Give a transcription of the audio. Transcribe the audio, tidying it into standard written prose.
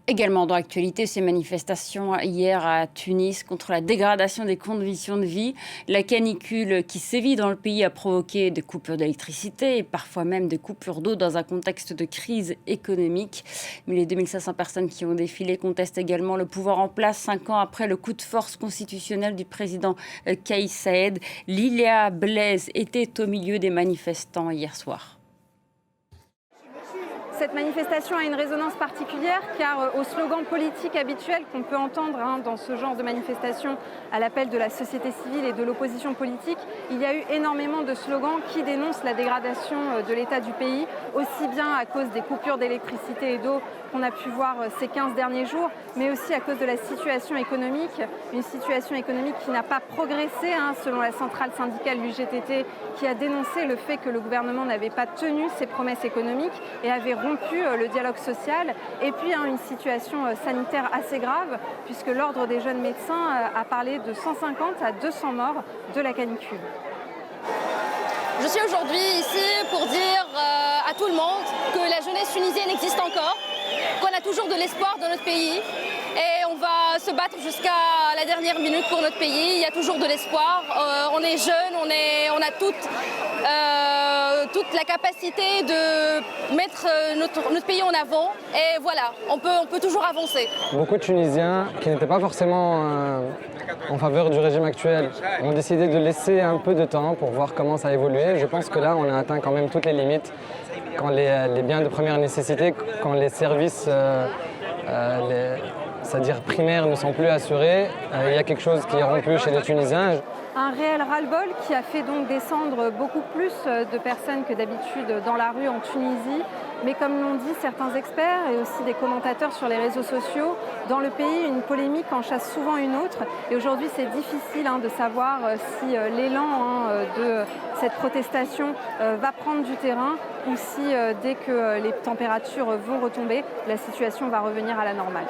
Également dans l'actualité, ces manifestations hier à Tunis contre la dégradation des conditions de vie. La canicule qui sévit dans le pays a provoqué des coupures d'électricité et parfois même des coupures d'eau dans un contexte de crise économique. Mais les 2500 personnes qui ont défilé contestent également le pouvoir en place 5 ans après le coup de force constitutionnel du président Kais Saied. Lilia Blaise était au milieu des manifestants hier soir. Cette manifestation a une résonance particulière car au slogan politique habituel qu'on peut entendre dans ce genre de manifestation à l'appel de la société civile et de l'opposition politique, il y a eu énormément de slogans qui dénoncent la dégradation de l'état du pays, aussi bien à cause des coupures d'électricité et d'eau qu'on a pu voir ces 15 derniers jours, mais aussi à cause de la situation économique, une situation économique qui n'a pas progressé selon la centrale syndicale l'UGTT qui a dénoncé le fait que le gouvernement n'avait pas tenu ses promesses économiques et avait rompu le dialogue social, et puis une situation sanitaire assez grave puisque l'Ordre des jeunes médecins a parlé de 150 à 200 morts de la canicule. Je suis aujourd'hui ici pour dire à tout le monde que la jeunesse tunisienne existe encore, qu'on a toujours de l'espoir dans notre pays et on va se battre jusqu'à la dernière minute pour notre pays. Il y a toujours de l'espoir, on est jeunes, on a toute la capacité de mettre notre pays en avant et voilà, on peut toujours avancer. Beaucoup de Tunisiens qui n'étaient pas forcément en faveur du régime actuel ont décidé de laisser un peu de temps pour voir comment ça évoluait. Je pense que là, on a atteint quand même toutes les limites. Quand les biens de première nécessité, quand les services c'est-à-dire primaires ne sont plus assurés, il y a quelque chose qui est rompu chez les Tunisiens. Un réel ras-le-bol qui a fait donc descendre beaucoup plus de personnes que d'habitude dans la rue en Tunisie. Mais comme l'ont dit certains experts et aussi des commentateurs sur les réseaux sociaux, dans le pays, une polémique en chasse souvent une autre. Et aujourd'hui, c'est difficile de savoir si l'élan de cette protestation va prendre du terrain ou si dès que les températures vont retomber, la situation va revenir à la normale.